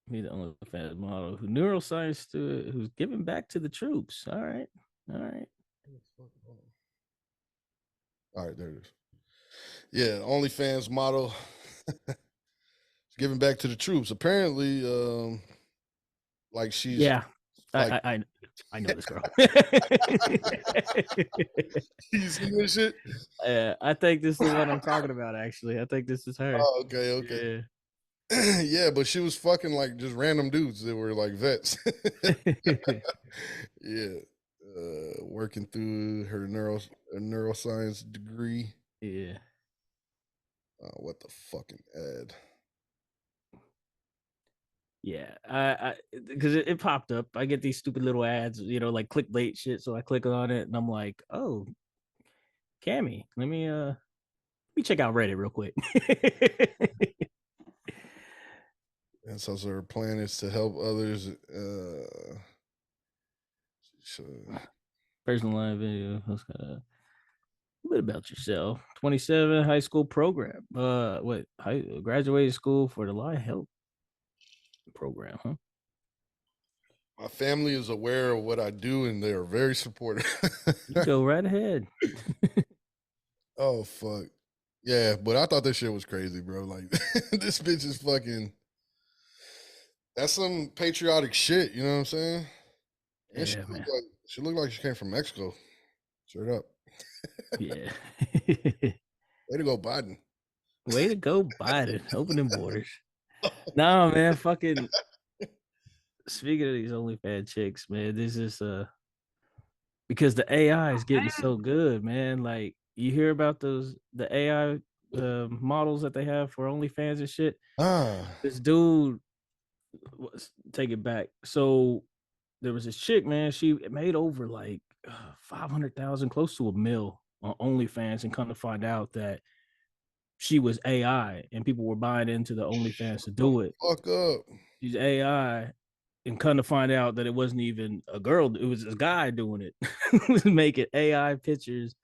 Me, the OnlyFans model, who neuroscience who's giving back to the troops. All right. All right, there it is. Yeah, OnlyFans model giving back to the troops. Apparently, like she's like, I know this girl. You see this shit? I think this is what I'm talking about. Actually, I think this is her. Oh, okay. Yeah. Yeah, but she was fucking like just random dudes that were like vets. Yeah. Working through her neuroscience degree. Yeah. What the fucking ad? Yeah, I because it popped up. I get these stupid little ads, like clickbait shit. So I click on it, and I'm like, oh, Cammy, let me check out Reddit real quick. And so her plan is to help others. Personalized video. A bit about yourself. 27, high school program. Graduated school for the Live Health program, huh? My family is aware of what I do, and they are very supportive. You go right ahead. Oh fuck, yeah! But I thought this shit was crazy, bro. Like this bitch is fucking. That's some patriotic shit. You know what I'm saying? And yeah, man. She looked like she came from Mexico. Straight up. Yeah. Way to go, Biden. Way to go, Biden. Opening borders. No, man. Fucking. Speaking of these OnlyFans chicks, man, this is because the AI is getting so good, man. Like you hear about the AI models that they have for OnlyFans and shit. This dude, take it back. So there was this chick, man. She made over like 500,000, close to $1 million on OnlyFans, and come to find out that she was AI, and people were buying into the OnlyFans to do it. Fuck up. She's AI, and come to find out that it wasn't even a girl; it was this guy doing it, making AI pictures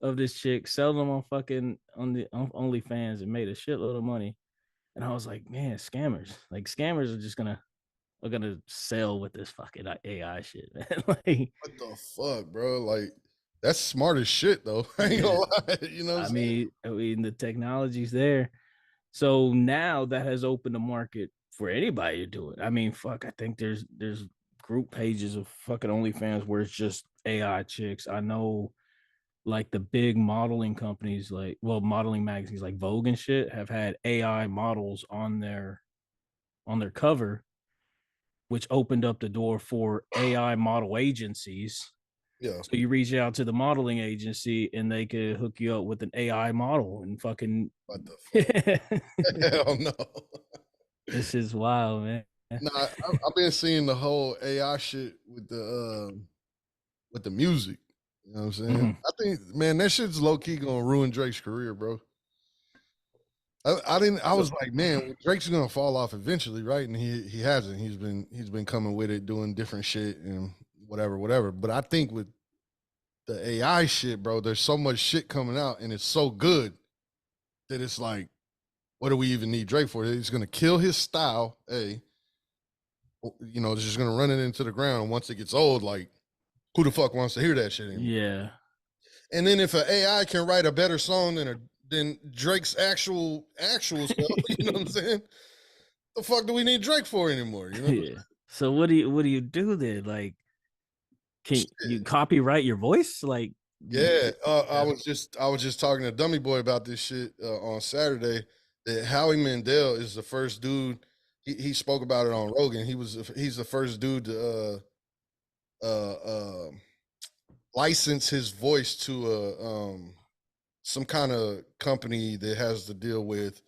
of this chick, selling them on OnlyFans, and made a shitload of money. And I was like, man, scammers! Like scammers are just gonna sell with this fucking AI shit, man. Like, what the fuck, bro? Like, that's smart as shit, though. I ain't gonna lie. You know what I mean, the technology's there. So now that has opened the market for anybody to do it. I mean, fuck, I think there's group pages of fucking OnlyFans where it's just AI chicks. I know like the big modeling companies, like modeling magazines like Vogue and shit have had AI models on their cover, which opened up the door for AI model agencies. Yeah. So you reach out to the modeling agency and they could hook you up with an AI model and fucking What the fuck? Hell no. This is wild, man. Nah, I've been seeing the whole AI shit with the music. You know what I'm saying? Mhm. I think, man, that shit's low key gonna ruin Drake's career, bro. I was like, man, Drake's gonna fall off eventually, right? And he hasn't. He's been coming with it, doing different shit and whatever. But I think with the AI shit, bro, there's so much shit coming out and it's so good that it's like, what do we even need Drake for? He's gonna kill his style, you know, it's just gonna run it into the ground. And once it gets old, like, who the fuck wants to hear that shit anymore? Yeah. And then if an AI can write a better song than Drake's actual self, you know what I'm saying? The fuck do we need Drake for anymore? You know? Yeah. So what do you do then? Like, can you copyright your voice? Like, Yeah. I was just talking to Dummy Boy about this shit on Saturday. That Howie Mandel is the first dude. He spoke about it on Rogan. He's the first dude to license his voice to some kind of company that has to deal with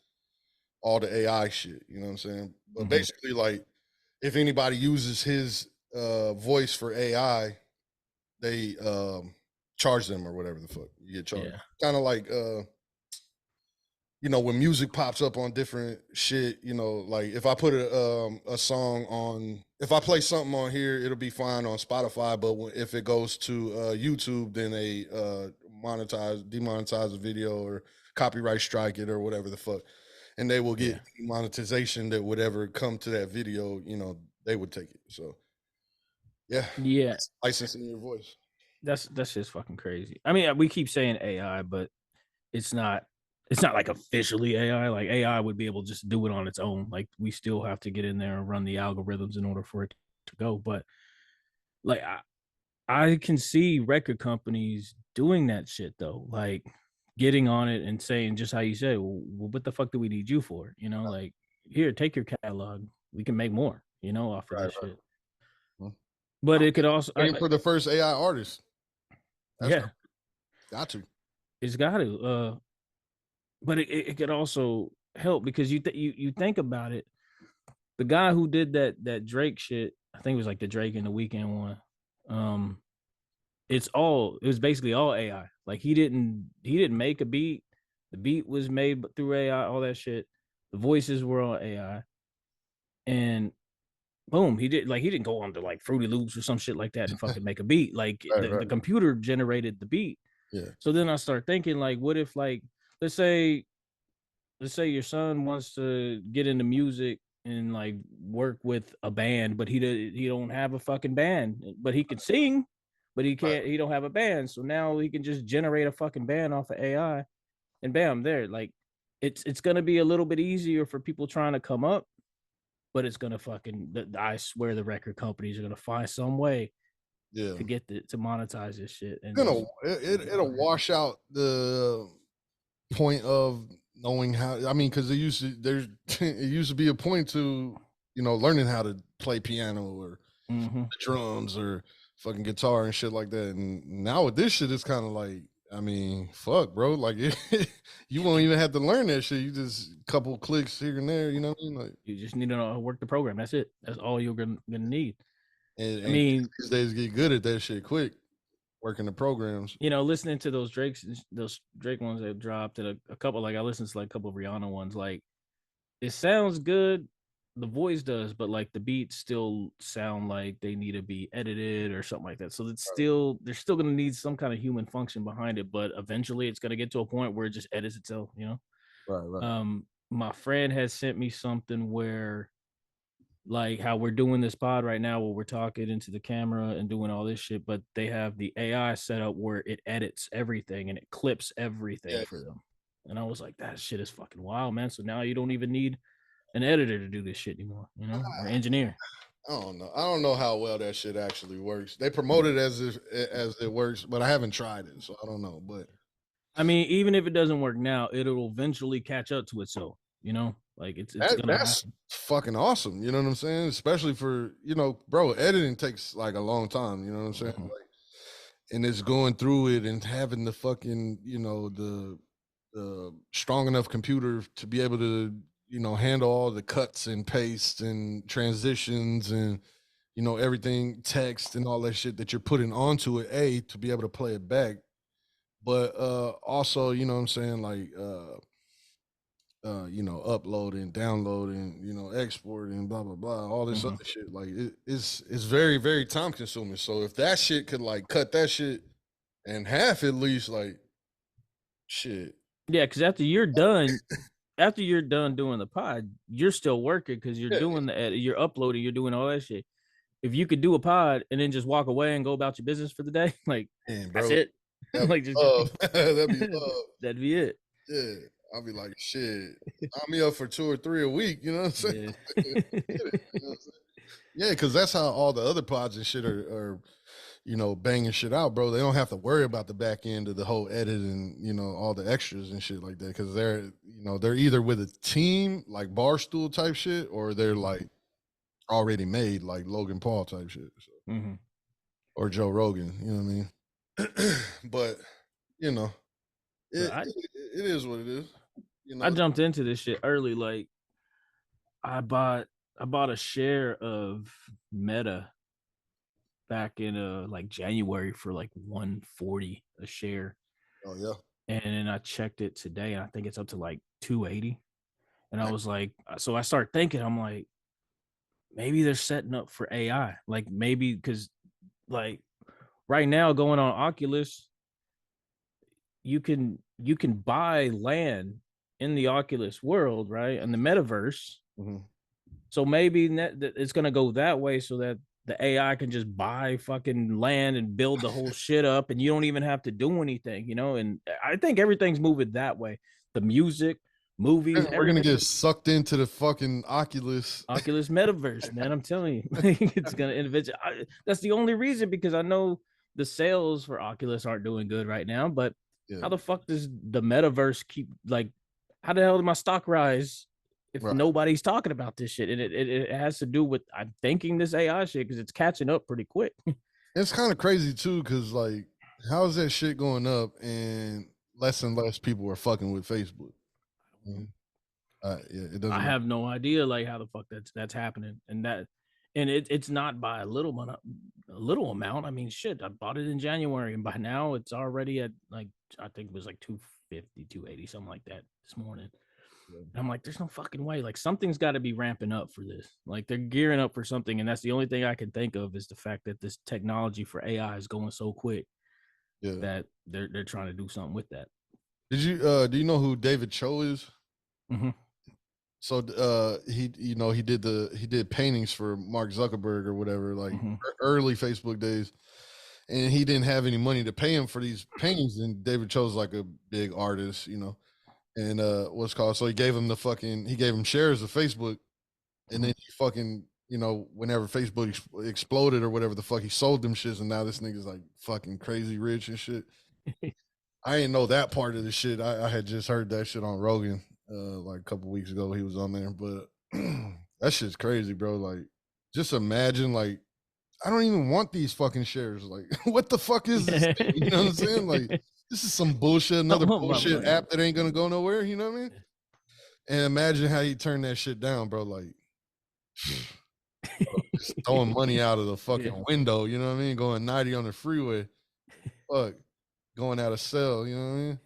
all the AI shit. You know what I'm saying? But basically, like, if anybody uses his voice for AI, they charge them or whatever the fuck you get charged. Yeah. Kind of like you know, when music pops up on different shit, you know, like if I put a song on, if I play something on here, it'll be fine on Spotify, but if it goes to YouTube, then they demonetize the video or copyright strike it or whatever the fuck, and they will get monetization that would ever come to that video. You know, they would take it. So yeah, licensing your voice. That's just fucking crazy. I mean, we keep saying AI, but it's not like officially AI. Like AI would be able to just do it on its own. Like we still have to get in there and run the algorithms in order for it to go. But like I can see record companies doing that shit though. Like getting on it and saying just how you said, well, what the fuck do we need you for? You know, like here, take your catalog. We can make more, you know, off of this shit. But it could also for the first AI artist. That's yeah. Got to. It's got to. But it could also help because you think about it. The guy who did that Drake shit, I think it was like the Drake and the Weekend one. It was basically all AI. Like he didn't make a beat. The beat was made through AI, all that shit. The voices were all AI. And boom, he didn't go on to like Fruity Loops or some shit like that and fucking make a beat. Like the computer generated the beat. Yeah. So then I start thinking, like, what if, like, let's say your son wants to get into music and like work with a band, but he don't have a fucking band, but he could sing, but he can't. He don't have a band, so now he can just generate a fucking band off of AI, and bam, there. Like, it's gonna be a little bit easier for people trying to come up, but it's gonna I swear the record companies are gonna find some way to get to monetize this shit. And it'll wash out the point of knowing how. I mean, because it used to be a point to, you know, learning how to play piano or the drums or fucking guitar and shit like that. And now with this shit, it's kind of like, I mean, fuck, bro. Like you won't even have to learn that shit. You just couple clicks here and there. You know what I mean? Like you just need to work the program. That's it. That's all you're gonna need. And I mean, these days get good at that shit quick, working the programs. You know, listening to those Drake ones that dropped, and a couple, like I listened to like a couple of Rihanna ones. Like it sounds good, the voice does, but like the beats still sound like they need to be edited or something like that. So it's they're still gonna need some kind of human function behind it. But eventually, it's gonna get to a point where it just edits itself. You know, Right. My friend has sent me something where, like how we're doing this pod right now where we're talking into the camera and doing all this shit, but they have the AI set up where it edits everything and it clips everything for them. And I was like, that shit is fucking wild, man. So now you don't even need an editor to do this shit anymore, you know, or engineer. I don't know. I don't know how well that shit actually works. They promote it as it works, but I haven't tried it, so I don't know. But I mean, even if it doesn't work now, it'll eventually catch up to itself. You know, like it's gonna that's happen. fucking awesome. You know what I'm saying? Especially for bro, editing takes like a long time. You know what I'm saying? Like, and it's going through it and having the fucking the strong enough computer to be able to handle all the cuts and pastes and transitions and everything, text and all that shit that you're putting onto it, to be able to play it back, but also, you know what I'm saying, like uploading, downloading, exporting, blah blah blah, all this other shit. Like it's very, very time consuming. So if that shit could like cut that shit in half at least, like shit. Yeah, because after you're done doing the pod, you're still working because you're doing the edit, you're uploading, you're doing all that shit. If you could do a pod and then just walk away and go about your business for the day, like that's it. Like just that'd be love. That'd be it. Yeah, I'll be like, shit, I'm me up for 2 or 3 a week. You know what I'm saying? Yeah, because that's how all the other pods and shit are banging shit out, bro. They don't have to worry about the back end of the whole edit and all the extras and shit like that, because they're either with a team like Barstool type shit, or they're like already made like Logan Paul type shit, so. Or Joe Rogan. You know what I mean? But it is what it is. I jumped into this shit early. Like I bought a share of Meta back in like January for like 140 a share. Oh yeah. And then I checked it today and I think it's up to like 280. And I was like, so I start thinking, I'm like, maybe they're setting up for AI. Like maybe because like right now going on Oculus, you can buy land in the Oculus world, right? And the metaverse. So maybe it's gonna go that way so that the AI can just buy fucking land and build the whole shit up, and you don't even have to do anything, And I think everything's moving that way. The music, movies, we're gonna get sucked into the fucking Oculus metaverse, man. I'm telling you, it's gonna eventually. That's the only reason, because I know the sales for Oculus aren't doing good right now. But how the fuck does the metaverse keep like? How the hell did my stock rise if nobody's talking about this shit? And it has to do with, I'm thinking, this AI shit, because it's catching up pretty quick. It's kind of crazy too, because like, how is that shit going up and less people are fucking with Facebook? It doesn't. I have no idea like how the fuck that's happening, and it's not by a little amount. I mean, shit, I bought it in January, and by now it's already at like, I think it was like 250, 280, something like that this morning. And I'm like, there's no fucking way. Like something's got to be ramping up for this. Like they're gearing up for something, and that's the only thing I can think of is the fact that this technology for AI is going so quick that they're trying to do something with that. Did you do you know who David Cho is? So he did paintings for Mark Zuckerberg or whatever, like early Facebook days, and he didn't have any money to pay him for these paintings. And David Cho's like a big artist, and so he gave him shares of Facebook, and then he fucking whenever Facebook exploded or whatever the fuck, he sold them shits, and now this nigga's like fucking crazy rich and shit. I didn't know that part of the shit. I had just heard that shit on Rogan like a couple weeks ago. He was on there, but that shit's crazy, bro. Like, just imagine, like, I don't even want these fucking shares. Like, what the fuck is this thing? You know what I'm saying? Like, this is some bullshit, another bullshit app that ain't gonna go nowhere. You know what I mean? And imagine how you turn that shit down, bro. Like, bro, just throwing money out of the fucking window. You know what I mean? Going 90 on the freeway. Fuck. Going out of cell, you know what I mean?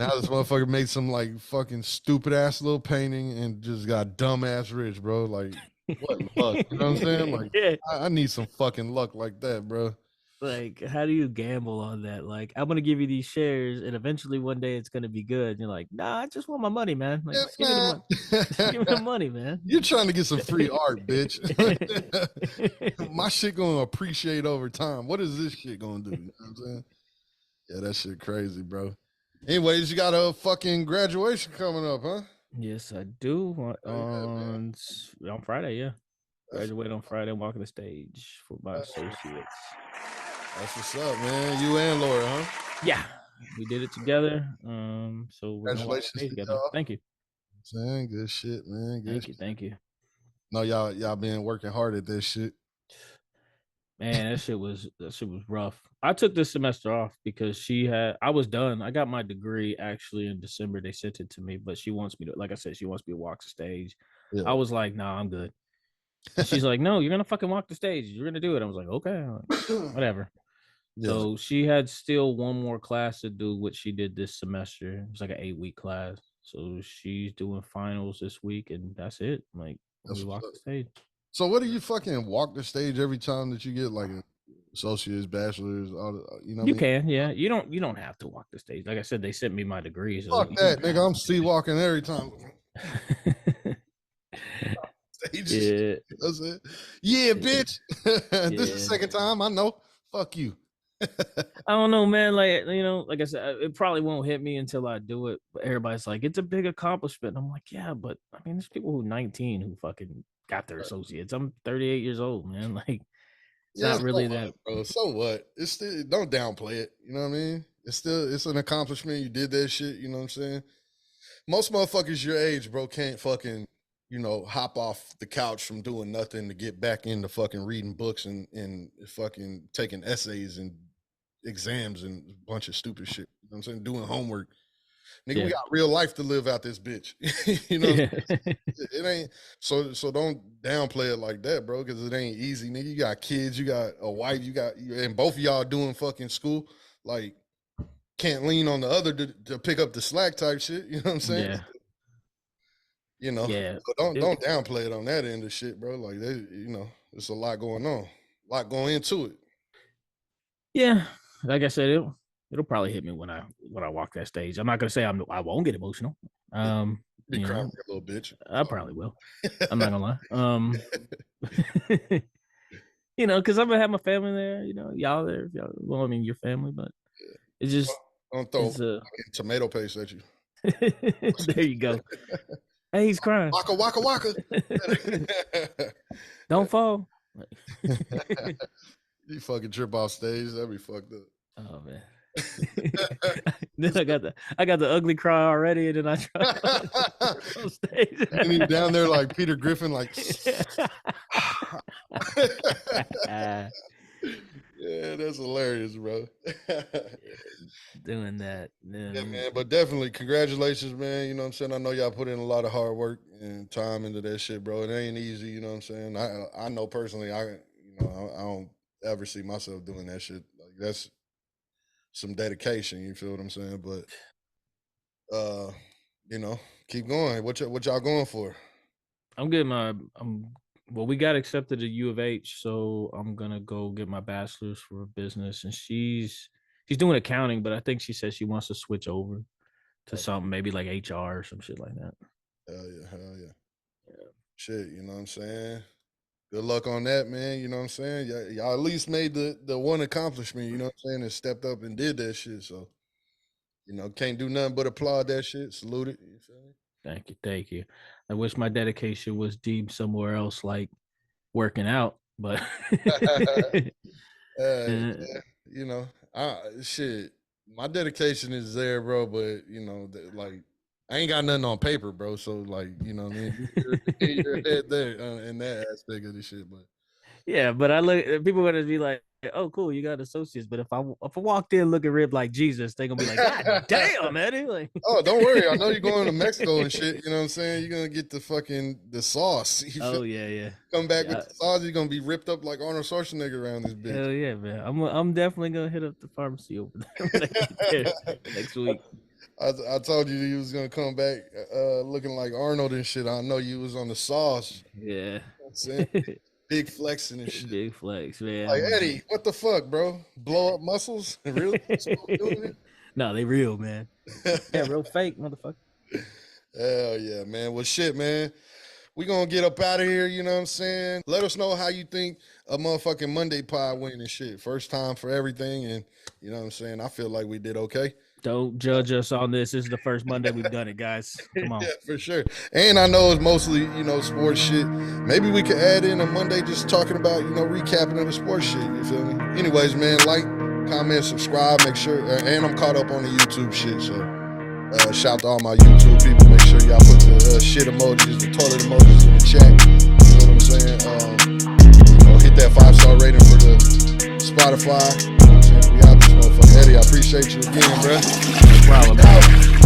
Now this motherfucker made some like fucking stupid ass little painting and just got dumb ass rich, bro. Like, what luck? You know what I'm saying? Like, I need some fucking luck like that, bro. Like, how do you gamble on that? Like, I'm gonna give you these shares, and eventually one day it's gonna be good. And you're like, nah, I just want my money, man. Like, give me the money. Give me the money, man. You're trying to get some free art, bitch. My shit gonna appreciate over time. What is this shit gonna do? You know what I'm saying? Yeah, that shit crazy, bro. Anyways, you got a fucking graduation coming up, huh? Yes, I do. Oh, On Friday, yeah. That's, Graduate on Friday. I'm walking the stage for my associates. that's what's up, man. You and Laura, huh? Yeah, we did it together. So we're gonna walk the Congratulations stage to together. y'all. Thank you. Saying good shit, man. Good Thank you. shit. Thank you. No, y'all been working hard at this shit. Man, that shit was rough. I took this semester off because I was done. I got my degree actually in December. They sent it to me, but she wants me to, like I said, she wants me to walk the stage. I Yeah. was like, nah, I'm good. And she's like, no, you're gonna fucking walk the stage. You're gonna do it. I was like, okay, whatever. Yeah. So she had still one more class to do, what she did this semester. It was like an 8-week class. So she's doing finals this week, and that's it. Like, we That's what's walk up. the stage. So what do you fucking walk the stage every time that you get like an associate's, bachelor's, all the, you know what I You mean? can, yeah. You don't have to walk the stage. Like I said, they sent me my degree, so Fuck you that, don't nigga. have I'm sea walking every time. to. Stage. Yeah, That's it. Yeah, bitch. This is the yeah. second time. I know. Fuck you. I don't know, man. Like, like I said, it probably won't hit me until I do it. But everybody's like, it's a big accomplishment. I'm like, yeah, but I mean, there's people who 19 who fucking got their associates. I'm 38 years old, man. Like, it's Yeah, not so really what, that. bro? So what? It's still, don't downplay it. You know what I mean? It's an accomplishment. You did that shit. You know what I'm saying? Most motherfuckers your age, bro, can't fucking, hop off the couch from doing nothing to get back into fucking reading books and fucking taking essays and exams and a bunch of stupid shit. You know what I'm saying? Doing homework. Nigga, we Yeah. got real life to live out this bitch. you know, Yeah. it ain't so don't downplay it like that, bro, because it ain't easy, nigga. You got kids, you got a wife, and both of y'all doing fucking school. Like, can't lean on the other to pick up the slack type shit. You know what I'm saying? Yeah. Yeah. So don't It- don't downplay it on that end of shit, bro. Like, there's a lot going on, a lot going into it. yeah. Like I said, it'll probably hit me when I walk that stage. I'm not gonna say I won't get emotional. Be crying like a little bitch. I probably will. I'm not gonna lie. Because I'm gonna have my family there. Y'all there. Y'all, well, I mean, your family, but it's just Don't throw it's fucking tomato paste at you. there you go. Hey, he's crying. Waka waka waka. Don't fall. You fucking trip off stage, that'd be fucked up. Oh man. Then I got the ugly cry already, and then I try on stage. And he's down there like Peter Griffin, like yeah, that's hilarious, bro. Doing that. Yeah, man. But definitely, congratulations, man. You know what I'm saying? I know y'all put in a lot of hard work and time into that shit, bro. It ain't easy, you know what I'm saying? I know personally, I don't ever see myself doing that shit. Like, that's some dedication, you feel what I'm saying? But uh, keep going. What y'all going for? I'm getting well, we got accepted to U of H, so I'm gonna go get my bachelor's for business, and she's doing accounting, but I think she says she wants to switch over to something maybe like HR or some shit like that. Hell yeah, hell yeah. Shit, you know what I'm saying? Good luck on that, man. You know what I'm saying? Y'all at least made the one accomplishment, you know what I'm saying, and stepped up and did that shit. So, can't do nothing but applaud that shit. Salute it. You feel me? Thank you. I wish my dedication was deemed somewhere else, like working out, but Yeah, shit. My dedication is there, bro. But like, I ain't got nothing on paper, bro. So, like, you know what I mean? You're ahead there in that aspect of the shit. But yeah, but I look, people gonna be like, "Oh, cool, you got associates." But if I walked in looking ripped like Jesus, they gonna be like, "God damn, man!" Like, oh, don't worry. I know you're going to Mexico and shit. You know what I'm saying? You're gonna get the sauce. oh yeah. Come back Yeah. with the sauce. You're gonna be ripped up like Arnold Schwarzenegger around this bitch. Hell yeah, man. I'm definitely gonna hit up the pharmacy over there when I get there next week. I told you was gonna come back looking like Arnold and shit. I know you was on the sauce. Yeah. Big flexing and shit. Big flex, man. Like, Eddie, what the fuck, bro? Blow up muscles? Really? No, they real, man. Yeah, real fake, motherfucker. Hell yeah, man. Well, shit, man. We gonna get up out of here, you know what I'm saying? Let us know how you think a motherfucking Monday pie went and shit. First time for everything, and you know what I'm saying? I feel like we did okay. Don't judge us on this. This is the first Monday we've done it, guys. Come on. Yeah, for sure. And I know it's mostly, sports shit. Maybe we could add in a Monday just talking about, recapping of the sports shit. You feel me? Anyways, man, like, comment, subscribe, make sure. And I'm caught up on the YouTube shit. So shout out to all my YouTube people. Make sure y'all put the shit emojis, the toilet emojis in the chat. You know what I'm saying? Hit that 5-star rating for the Spotify. You know what I'm saying? We out this motherfucker. Eddie, I appreciate you again, bro. No problem.